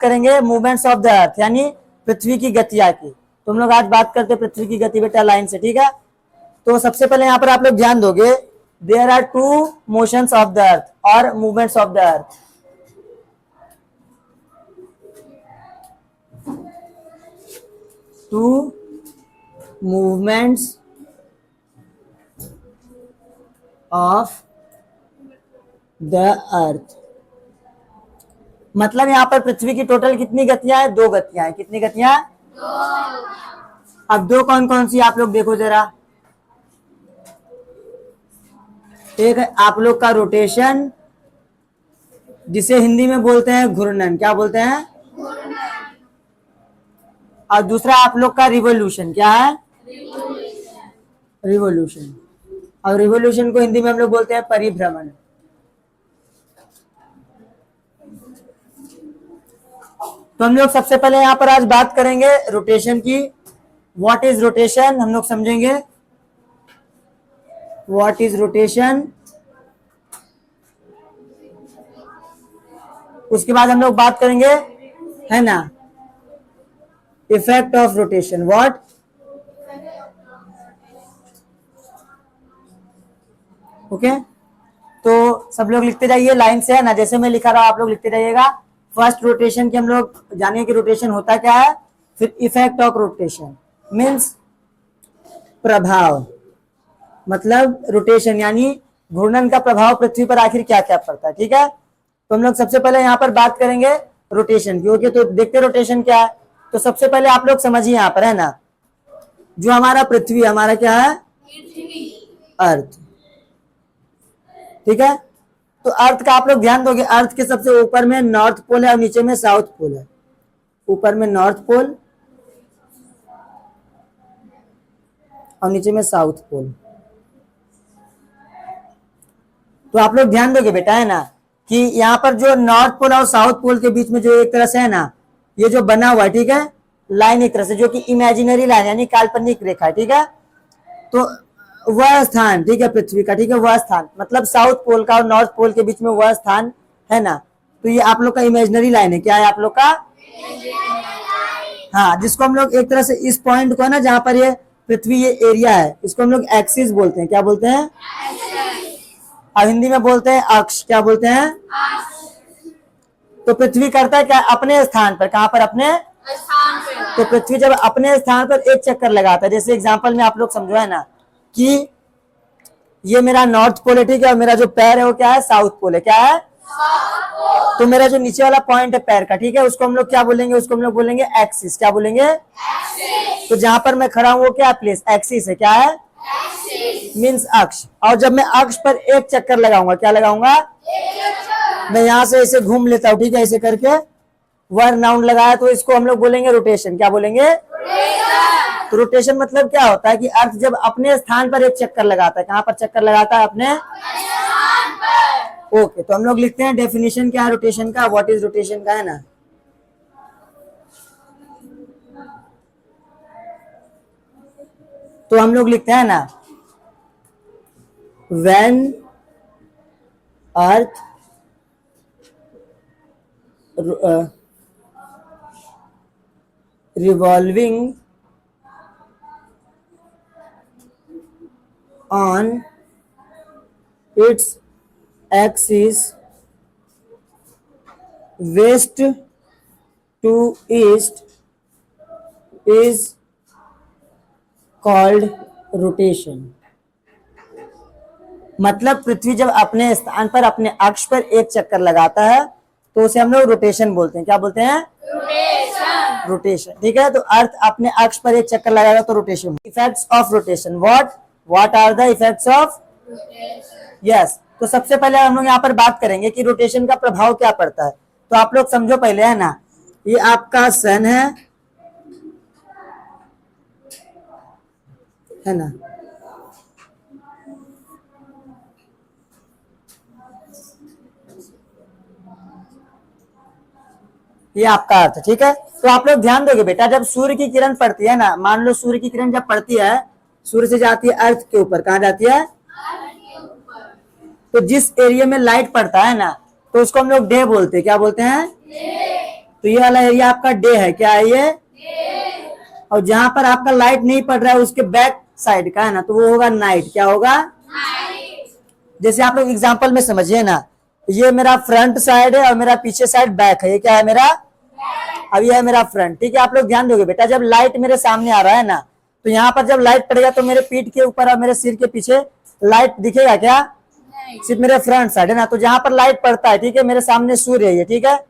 करेंगे movements of the अर्थ, यानी पृथ्वी की गतियां की। तुम लोग आज बात करते हैं पृथ्वी की गति बेटा लाइन से, ठीक है। तो सबसे पहले यहाँ पर आप लोग ध्यान दोगे, there are two motions of the earth और movements of the earth. Two movements of the earth, मतलब यहां पर पृथ्वी की टोटल कितनी गतियां हैं? 2 गतियां हैं। कितनी गतियां? 2। अब 2 कौन कौन सी आप लोग देखो जरा। एक है आप लोग का रोटेशन, जिसे हिंदी में बोलते हैं घूर्णन। क्या बोलते हैं? घूर्णन। और दूसरा आप लोग का रिवोल्यूशन। क्या है? रिवोल्यूशन। और रिवोल्यूशन को हिंदी में हम लोग बोलते हैं परिभ्रमण। तो हम लोग सबसे पहले यहां पर आज बात करेंगे रोटेशन की। व्हाट इज रोटेशन हम लोग समझेंगे। व्हाट इज रोटेशन, उसके बाद हम लोग बात करेंगे, है ना, effect of rotation. What? Okay, तो सब लोग लिखते जाइए लाइन से, है ना, जैसे मैं लिखा रहा हूं आप लोग लिखते जाइएगा। फर्स्ट रोटेशन की हम लोग जानेंगे कि रोटेशन होता क्या है, फिर इफेक्ट ऑफ रोटेशन मीन्स प्रभाव, मतलब रोटेशन यानी घूर्णन का प्रभाव पृथ्वी पर आखिर क्या क्या पड़ता है, ठीक है। तो हम लोग सबसे पहले यहाँ पर बात करेंगे रोटेशन की। ओके, तो देखते रोटेशन क्या है। तो सबसे पहले आप लोग समझिए यहाँ पर, है ना, जो हमारा पृथ्वी, हमारा क्या है? अर्थ, ठीक है। तो अर्थ का आप लोग ध्यान दोगे, अर्थ के सबसे ऊपर में नॉर्थ पोल है और नीचे में साउथ पोल है। ऊपर में नॉर्थ पोल और नीचे में साउथ पोल। तो आप लोग ध्यान दोगे बेटा, है ना, कि यहाँ पर जो नॉर्थ पोल और साउथ पोल के बीच में जो एक तरह से, है ना, ये जो बना हुआ है, ठीक है, लाइन एक तरह से, जो कि इमेजिनरी लाइन यानी काल्पनिक रेखा है, ठीक है। तो वह स्थान, ठीक है, पृथ्वी का, ठीक है, वह स्थान मतलब साउथ पोल का और नॉर्थ पोल के बीच में वह स्थान, है ना। तो ये आप लोग का इमेजिनरी लाइन है। क्या है आप लोग का? हाँ, जिसको हम लोग एक तरह से इस पॉइंट को, है ना, जहां पर ये पृथ्वी ये एरिया है, इसको हम लोग एक्सिस बोलते हैं। क्या बोलते हैं? और हिंदी में बोलते हैं अक्ष। क्या बोलते हैं? तो पृथ्वी करता है क्या? अपने स्थान पर। कहां पर? अपने स्थान पर। तो पृथ्वी जब अपने स्थान पर एक चक्कर लगाता है, जैसे एग्जांपल में आप लोग समझो, है ना, कि ये मेरा नॉर्थ पोल है, ठीक है, और मेरा जो पैर है वो क्या है? साउथ पोल है। क्या है? तो मेरा जो नीचे वाला पॉइंट है पैर का, ठीक है, उसको हम लोग क्या बोलेंगे? उसको हम लोग बोलेंगे एक्सिस। क्या बोलेंगे? एक्सिस। तो जहां पर मैं खड़ा हूं वो क्या प्लेस? एक्सिस है। क्या है? मीन्स अक्ष। और जब मैं अक्ष पर एक चक्कर लगाऊंगा, क्या लगाऊंगा? मैं यहां से ऐसे घूम लेता हूं, ठीक है, ऐसे करके वन राउंड लगाया, तो इसको हम लोग बोलेंगे रोटेशन। क्या बोलेंगे? तो रोटेशन मतलब क्या होता है कि अर्थ जब अपने स्थान पर एक चक्कर लगाता है। कहां पर चक्कर लगाता है? अपने स्थान पर। ओके, तो हम लोग लिखते हैं डेफिनेशन क्या है रोटेशन का, व्हाट इज रोटेशन का, है ना। तो हम लोग लिखते हैं ना, when earth revolving on its axis west to east is called rotation। मतलब पृथ्वी जब अपने स्थान पर अपने अक्ष पर एक चक्कर लगाता है तो उसे हम लोग रोटेशन बोलते हैं। क्या बोलते हैं? रोटेशन। रोटेशन, ठीक है। तो अर्थ अपने अक्ष पर एक चक्कर लगाएगा तो rotation. Effects of rotation, what are the effects of rotation? Yes, तो सबसे पहले हम लोग यहाँ पर बात करेंगे कि रोटेशन का प्रभाव क्या पड़ता है। तो आप लोग समझो पहले, है ना, ये आपका सन है ना, ये आपका अर्थ, ठीक है। तो आप लोग ध्यान दोगे बेटा, जब सूर्य की किरण पड़ती है ना, मान लो सूर्य की किरण जब पड़ती है, सूर्य से जाती है अर्थ के ऊपर, कहां जाती है? तो जिस एरिया में लाइट पड़ता है ना, तो उसको हम लोग डे बोलते हैं। क्या बोलते हैं? तो ये वाला एरिया आपका डे है, क्या है ये? और जहां पर आपका लाइट नहीं पड़ रहा है उसके बैक साइड का है ना, तो वो होगा नाइट। क्या होगा? जैसे आप लोग एग्जांपल में समझिए ना, ये मेरा फ्रंट साइड है और मेरा पीछे साइड बैक है। ये क्या है मेरा? अब ये है मेरा फ्रंट। ठीक है, आप लोग ध्यान दोगे बेटा, जब लाइट मेरे सामने आ रहा है ना, तो यहाँ पर जब लाइट पड़ेगा तो मेरे पीठ के ऊपर और मेरे सिर के पीछे लाइट दिखेगा क्या? सिर्फ मेरे फ्रंट साइड है ना। तो जहां पर लाइट पड़ता है, ठीक है, मेरे सामने सूर्य है ये, ठीक है,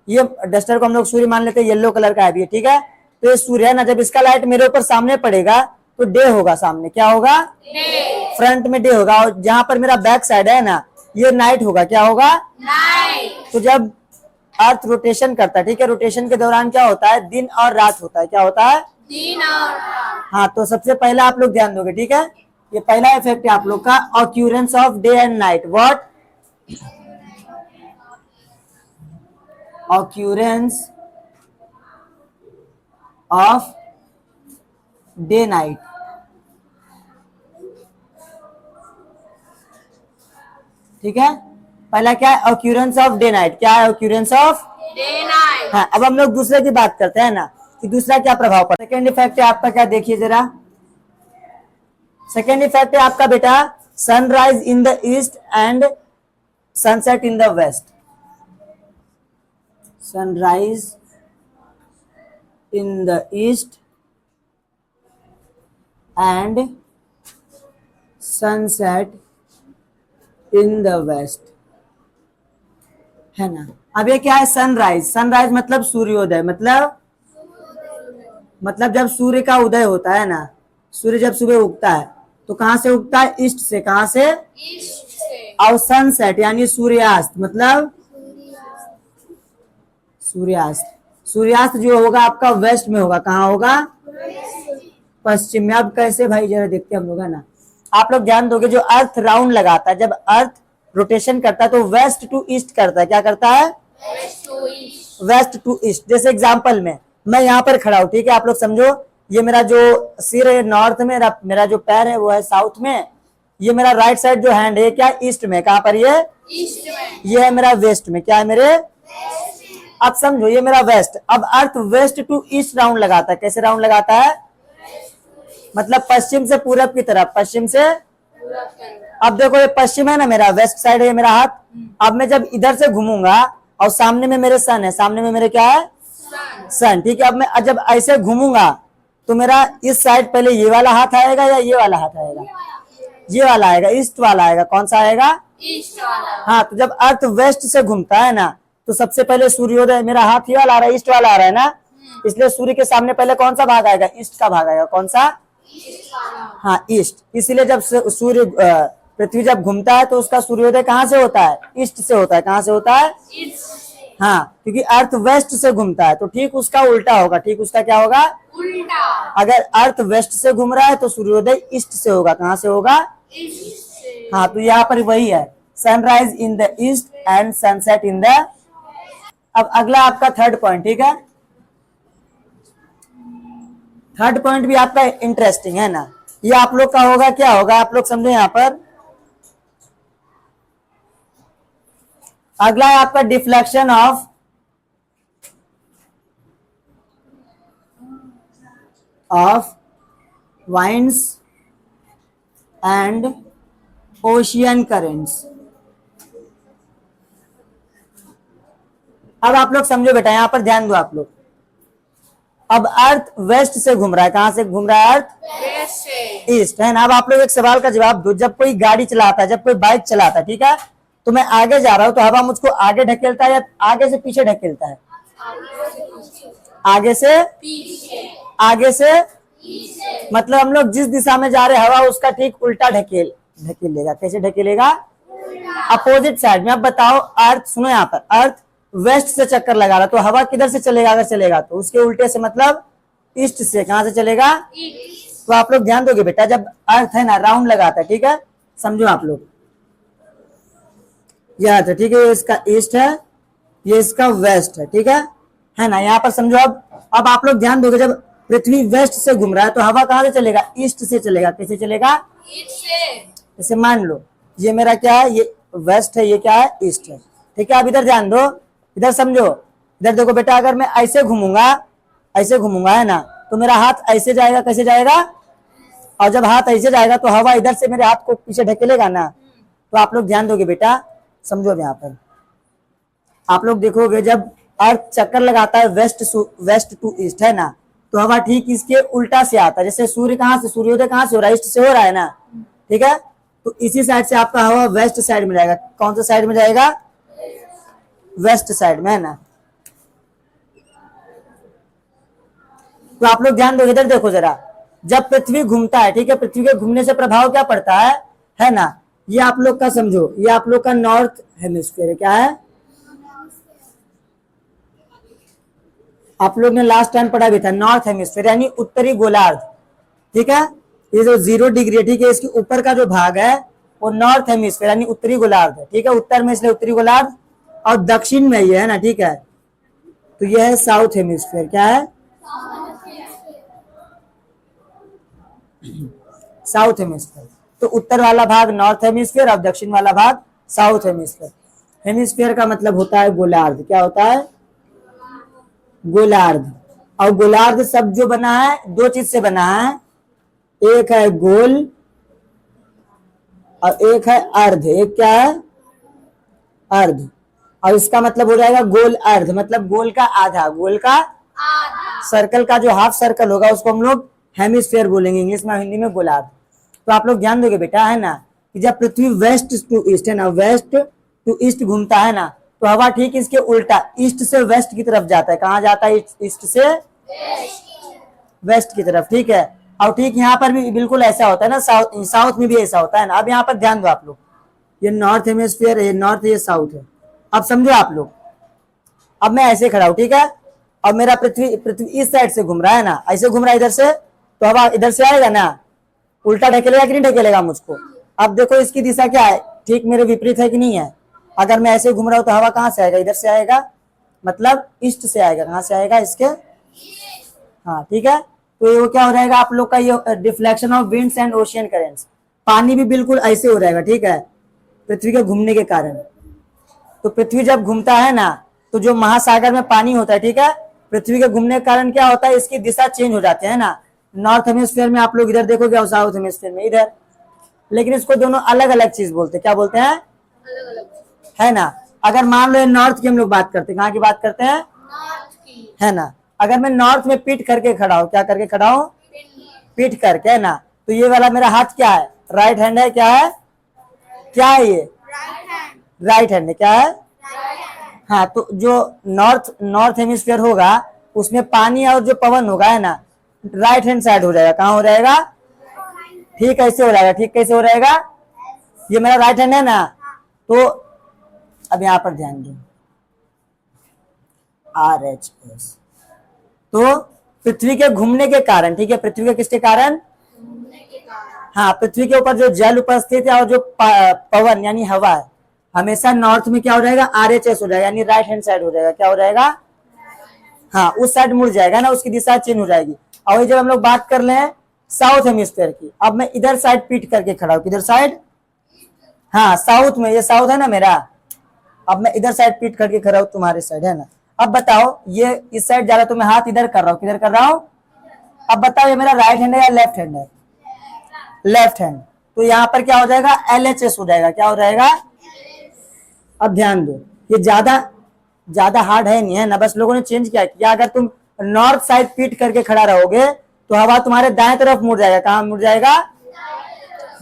ये डस्टर को हम लोग सूर्य मान लेते हैं, येलो कलर का है ये, ठीक है। तो ये सूर्य है ना, जब इसका लाइट मेरे ऊपर सामने पड़ेगा तो डे होगा सामने। क्या होगा? फ्रंट में डे होगा। और जहां पर मेरा बैक साइड है ना, ये नाइट होगा। क्या होगा? नाइट। तो जब अर्थ रोटेशन करता है, ठीक है, रोटेशन के दौरान क्या होता है? दिन और रात होता है। क्या होता है? दिन और रात। हाँ, तो सबसे पहले आप लोग ध्यान दोगे, ठीक है, ये पहला इफेक्ट है आप लोग का, occurrence of day and night. What? Occurrence of day night. ठीक है, पहला क्या है? Occurrence of day night. क्या है? Occurrence of day night. हाँ, अब हम लोग दूसरे की बात करते हैं ना कि दूसरा क्या प्रभाव पड़ता है। सेकेंड इफेक्ट है आपका, क्या देखिए जरा, सेकेंड इफेक्ट है आपका बेटा, sunrise in the east and sunset in the west. Sunrise in the east and sunset in the west, है ना। अब ये क्या है? सनराइज। सनराइज मतलब सूर्योदय, मतलब जब सूर्य का उदय होता है ना, सूर्य जब सुबह उगता है तो कहां से उगता है? ईस्ट से। कहां से? ईस्ट से। और सनसेट यानी सूर्यास्त, मतलब सूर्यास्त। सूर्यास्त जो होगा आपका वेस्ट में होगा। कहाँ होगा? पश्चिम में। अब कैसे भाई, जरा देखते हैं हम लोग, है ना। आप लोग ध्यान दोगे, जो अर्थ राउंड लगाता है, जब अर्थ रोटेशन करता है तो वेस्ट टू ईस्ट करता है। क्या करता है? West to east. जैसे एग्जांपल में मैं यहाँ पर खड़ा हूँ, ठीक है, आप लोग समझो, ये मेरा जो सिर है नॉर्थ में, मेरा जो पैर है वो है साउथ में, ये मेरा राइट साइड जो हैंड है क्या? ईस्ट में। कहाँ पर? ये ईस्ट में। ये है मेरा वेस्ट में। क्या है मेरे? अब समझो, ये मेरा वेस्ट। अब अर्थ वेस्ट टू ईस्ट राउंड लगाता है। कैसे राउंड लगाता है? मतलब पश्चिम से पूरब की तरफ, पश्चिम से। अब देखो, ये पश्चिम है ना मेरा, वेस्ट साइड है मेरा हाथ। अब मैं जब इधर से घूमूंगा और सामने में मेरे सन है, सामने में मेरे क्या है? सन। ठीक है, अब मैं जब ऐसे घूमूंगा तो मेरा इस साइड पहले ये वाला हाथ आएगा या ये वाला हाथ आएगा? ये वाला आएगा, ईस्ट वाला आएगा। कौन सा आएगा? ईस्ट वाला। हाँ, तो जब अर्थ वेस्ट से घूमता है ना, तो सबसे पहले सूर्योदय मेरा हाथ ये वाला आ रहा है, ईस्ट वाला आ रहा है ना, इसलिए सूर्य के सामने पहले कौन सा भाग आएगा? ईस्ट का भाग आएगा। कौन सा? हाँ, ईस्ट। इसलिए जब सूर्य पृथ्वी जब घूमता है तो उसका सूर्योदय कहाँ से होता है? ईस्ट से होता है। कहाँ से होता है? हाँ, क्योंकि अर्थ वेस्ट से घूमता है, तो ठीक उसका उल्टा होगा। ठीक उसका क्या होगा? उल्टा। अगर अर्थ वेस्ट से घूम रहा है तो सूर्योदय ईस्ट से होगा। कहाँ से होगा? ईस्ट से। हाँ, तो यहाँ पर वही है, sunrise in the east and sunset in the. अब अगला आपका थर्ड पॉइंट, ठीक है, थर्ड पॉइंट भी आपका इंटरेस्टिंग है ना। ये आप लोग का होगा, क्या होगा आप लोग समझे। यहाँ पर अगला है आपका deflection of winds and ocean currents. अब आप लोग समझो बेटा, यहां पर ध्यान दो आप लोग। अब अर्थ वेस्ट से घूम रहा है। कहां से घूम रहा है? अर्थ वेस्ट से ईस्ट, है ना। अब आप लोग एक सवाल का जवाब दो। जब कोई गाड़ी चलाता है, जब कोई बाइक चलाता है, ठीक है, तो मैं आगे जा रहा हूं तो हवा मुझको आगे ढकेलता है या आगे से पीछे ढकेलता है? आगे से पीछे। आगे से पीछे। मतलब हम लोग जिस दिशा में जा रहे हैं, हवा उसका ठीक उल्टा ढकेलेगा। कैसे ढकेलेगा? अपोजिट साइड में। अब बताओ, अर्थ, सुनो यहाँ पर, अर्थ वेस्ट से चक्कर लगा रहा तो हवा किधर से चलेगा? अगर चलेगा तो उसके उल्टे से, मतलब ईस्ट से। कहां से चलेगा? ईस्ट। तो आप लोग ध्यान दोगे बेटा, जब अर्थ है ना राउंड लगाता है, ठीक है, समझो आप लोग, यह अर्थ है, ठीक है, ये इसका ईस्ट है, ये इसका वेस्ट है ना। यहाँ पर समझो। अब आप लोग ध्यान दोगे, जब पृथ्वी वेस्ट से घूम रहा है तो हवा कहां से चलेगा? ईस्ट से चलेगा। कैसे चलेगा? ईस्ट से। जैसे मान लो ये मेरा क्या है? ये वेस्ट है, ये क्या है? ईस्ट है। ठीक है, अब इधर ध्यान दो, इधर समझो, इधर देखो बेटा, अगर मैं ऐसे घूमूंगा, ऐसे घूमूंगा है ना, तो मेरा हाथ ऐसे जाएगा, कैसे जाएगा, और जब हाथ ऐसे जाएगा तो हवा इधर से मेरे हाथ को पीछे ढकेलेगा ना। तो आप लोग ध्यान दोगे बेटा, समझो अब यहाँ पर आप लोग देखोगे, जब अर्थ चक्कर लगाता है वेस्ट टू ईस्ट है ना, तो हवा ठीक इसके उल्टा से आता है। जैसे सूर्य कहाँ से, सूर्योदय कहाँ से हो रहा है, ईस्ट से हो रहा है ना, ठीक है, तो इसी साइड से आपका हवा वेस्ट साइड में जाएगा। कौन सा साइड में जाएगा, वेस्ट साइड में, है ना। तो आप लोग ध्यान दोगे, इधर देखो जरा, जब पृथ्वी घूमता है, ठीक है, पृथ्वी के घूमने से प्रभाव क्या पड़ता है ना, ये आप लोग का समझो, ये आप लोग का नॉर्थ हेमिस्फीयर है। क्या है, आप लोग ने लास्ट टाइम पढ़ा भी था, नॉर्थ हेमिस्फीयर यानी उत्तरी गोलार्ध, ठीक है। ये जो 0 डिग्री है, ठीक है, इसके ऊपर का जो भाग है वो नॉर्थ हेमिस्फीयर यानी उत्तरी गोलार्ध है, ठीक है। उत्तर में इसलिए उत्तरी गोलार्ध, और दक्षिण में ये है ना, ठीक है, तो ये है साउथ हेमिस्फीयर। क्या है, साउथ हेमिस्फीयर। तो उत्तर वाला भाग नॉर्थ हेमिस्फीयर और दक्षिण वाला भाग साउथ हेमिस्फीयर। हेमिस्फीयर का मतलब होता है गोलार्ध। क्या होता है, गोलार्ध। और गोलार्ध शब्द जो बना है, दो चीज से बना है, एक है गोल और एक है अर्ध। एक क्या है, अर्ध, और इसका मतलब हो जाएगा गोल अर्ध, मतलब गोल का आधा, गोल का सर्कल का जो हाफ सर्कल होगा उसको हम लोग हेमिस्फीयर बोलेंगे, इंग्लिश में, हिंदी में गोलार्ध। तो आप लोग ध्यान दोगे बेटा, है ना, कि जब पृथ्वी वेस्ट टू ईस्ट है ना, वेस्ट टू ईस्ट घूमता है ना, तो हवा ठीक इसके उल्टा ईस्ट से वेस्ट की तरफ जाता है। कहाँ जाता है, ईस्ट से वेस्ट की तरफ, ठीक है। और ठीक यहाँ पर भी बिल्कुल ऐसा होता है ना, साउथ में भी ऐसा होता है ना। अब यहाँ पर ध्यान दो आप लोग, ये नॉर्थ हेमिस्फीयर है, ये नॉर्थ, ये साउथ है। अब समझो आप लोग, अब मैं ऐसे खड़ा हूं, ठीक है, और मेरा पृथ्वी इस साइड से घूम रहा है ना, ऐसे घूम रहा है इधर से, तो हवा इधर से आएगा ना, उल्टा ढकेलेगा कि नहीं ढकेलेगा मुझको। अब देखो इसकी दिशा क्या है, ठीक मेरे विपरीत है कि नहीं है। अगर मैं ऐसे घूम रहा हूं तो हवा कहाँ से आएगा, इधर से आएगा, मतलब ईस्ट से आएगा। कहाँ से आएगा, इसके, हाँ ठीक है। तो ये क्या हो जाएगा आप लोग का, ये deflection of winds and ocean currents. पानी भी बिल्कुल ऐसे हो जाएगा, ठीक है, पृथ्वी के घूमने के कारण। तो पृथ्वी जब घूमता है ना, तो जो महासागर में पानी होता है, ठीक है, पृथ्वी के घूमने के कारण क्या होता है, इसकी दिशा चेंज हो जाती है ना। नॉर्थ हेमिस्फीयर में आप लोग इधर देखोगे और साउथ हेमिस्फीयर में इधर, लेकिन इसको दोनों अलग अलग चीज बोलते हैं। क्या बोलते हैं, है ना। अगर मान लो नॉर्थ की हम लोग बात करते हैं, कहाँ की बात करते हैं, है ना। अगर मैं नॉर्थ में पीठ करके खड़ा हूँ, क्या करके खड़ा हूँ, पीठ करके, है ना, तो ये वाला मेरा हाथ क्या है, राइट हैंड है। क्या है, क्या है ये, राइट हैंड है। क्या है, हाँ। तो जो नॉर्थ हेमिस्फीयर होगा उसमें पानी और जो पवन होगा, है ना, राइट हैंड साइड हो जाएगा। कहाँ हो जाएगा, ठीक ऐसे हो जाएगा। ठीक कैसे हो जाएगा, ये मेरा राइट हैंड है ना। तो अब यहां पर ध्यान दें, RHS, तो पृथ्वी के घूमने के कारण, ठीक है, पृथ्वी के किसके कारण, हाँ, पृथ्वी के ऊपर जो जल उपस्थित है और जो पवन यानी हवा है, हमेशा नॉर्थ में क्या हो जाएगा, RHS हो जाएगा, यानी राइट हैंड साइड हो जाएगा। क्या हो जाएगा, हाँ, उस साइड मुड़ जाएगा ना, उसकी दिशा चेंज हो जाएगी। और जब हम लोग बात कर रहे हैं साउथ हेमिस्फीयर की, अब मैं इधर साइड पीट करके खड़ा हूं, किधर साइड, हाँ, साउथ में, ये साउथ है ना मेरा। अब मैं इधर साइड पीट करके खड़ा हूं, तुम्हारे साइड, है ना। अब बताओ, ये इस साइड जा रहा है तो मैं हाथ इधर कर रहा हूँ, किधर कर रहा हूँ। अब बताओ, ये मेरा राइट हैंड है या लेफ्ट हैंड है, लेफ्ट हैंड। तो यहाँ पर क्या हो जाएगा, LHS हो जाएगा। क्या हो जाएगा, अब ध्यान दो, ये ज्यादा हार्ड है नहीं है ना, बस लोगों ने चेंज किया। अगर तुम नॉर्थ साइड पीट करके खड़ा रहोगे तो हवा तुम्हारे दाएं तरफ मुड़ जाएगा। कहाँ मुड़ जाएगा,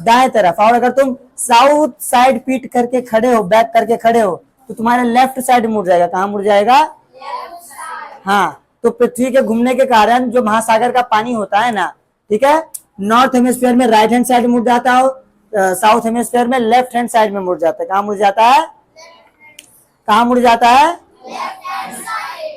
दाएं तरफ। और अगर तुम साउथ साइड पीट करके खड़े हो, बैक करके खड़े हो, तो तुम्हारे लेफ्ट साइड मुड़ जाएगा। कहाँ मुड़ जाएगा, हाँ। तो पृथ्वी के घूमने के कारण जो महासागर का पानी होता है ना, ठीक है, नॉर्थ हेमिस्फीयर में राइट हैंड साइड मुड़ जाता है, साउथ हेमिस्फीयर में लेफ्ट हैंड साइड में मुड़ जाता है। कहाँ मुड़ जाता है, कहाँ मुड़ जाता है,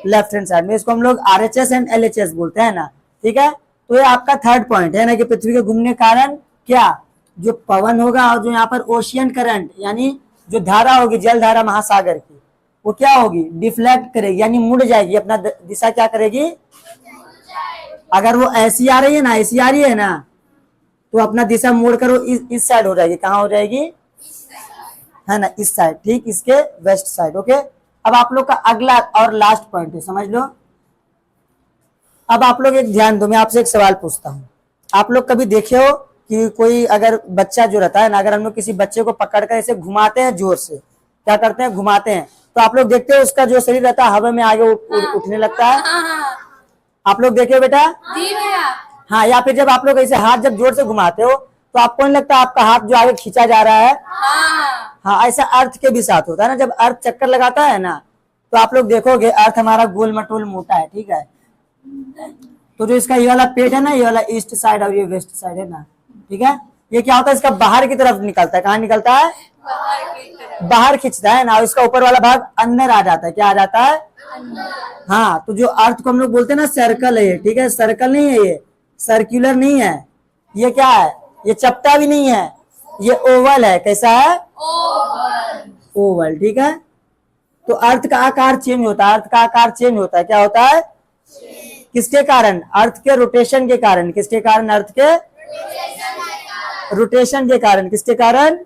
लेफ्ट हैंड साइड में। इसको हम लोग RHS एंड LHS बोलते हैं ना, ठीक है। तो ये आपका थर्ड पॉइंट है ना, कि पृथ्वी के घूमने के कारण क्या, जो पवन होगा और जो यहाँ पर ओशियन करंट यानी जो धारा होगी, जल धारा महासागर की, वो क्या होगी, डिफ्लेक्ट करेगी, यानी मुड़ जाएगी, अपना दिशा क्या करेगी। अगर वो ऐसी आ रही है ना, ऐसी आ रही है ना, तो अपना दिशा मोड़ कर वो इस साइड हो जाएगी। कहाँ हो जाएगी, है ना, इस साइड, ठीक इसके वेस्ट साइड। ओके, अब आप लोग का अगला और लास्ट पॉइंट है, समझ लो। अब आप लोग एक ध्यान दो, मैं आपसे एक सवाल पूछता हूँ। आप लोग कभी देखे हो कि कोई अगर बच्चा जो रहता है ना, अगर हम लोग किसी बच्चे को पकड़कर ऐसे घुमाते हैं जोर से, क्या करते हैं, घुमाते हैं, तो आप लोग देखते हो उसका जो शरीर रहता है हवा में आगे उठने लगता है। आप लोग देखे हो बेटा? जी भैया। हाँ, या फिर जब आप लोग ऐसे हाथ जब जोर से घुमाते हो तो आपको नहीं लगता आपका हाथ जो आगे खींचा जा रहा है? हाँ, ऐसा अर्थ के भी साथ होता है ना, जब अर्थ चक्कर लगाता है ना, तो आप लोग देखोगे अर्थ हमारा गोल मटोल मोटा है, ठीक है। तो जो इसका ये वाला पेट है ना, ये वाला ईस्ट साइड और ये वेस्ट साइड है ना, ठीक है, ये क्या होता है, इसका बाहर की तरफ निकलता है। कहाँ निकलता है? बाहर खींचता है ना, इसका ऊपर वाला भाग अंदर आ जाता है। क्या आ जाता है? हाँ, तो जो अर्थ को हम लोग बोलते हैं ना सर्कल है ये, ठीक है, सर्कल नहीं है ये, सर्कुलर नहीं है, ये क्या है, ये चपटा भी नहीं है, ये ओवल है। कैसा है? ओवल, ठीक है। तो अर्थ का आकार चेंज होता है, अर्थ का आकार चेंज होता है, क्या होता है? किसके कारण? अर्थ के रोटेशन के कारण। किसके कारण? अर्थ के रोटेशन के कारण। किसके कारण?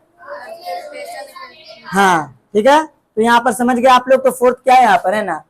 हाँ, ठीक है। तो यहाँ पर समझ गए आप लोग। तो फोर्थ क्या है यहाँ पर, है ना?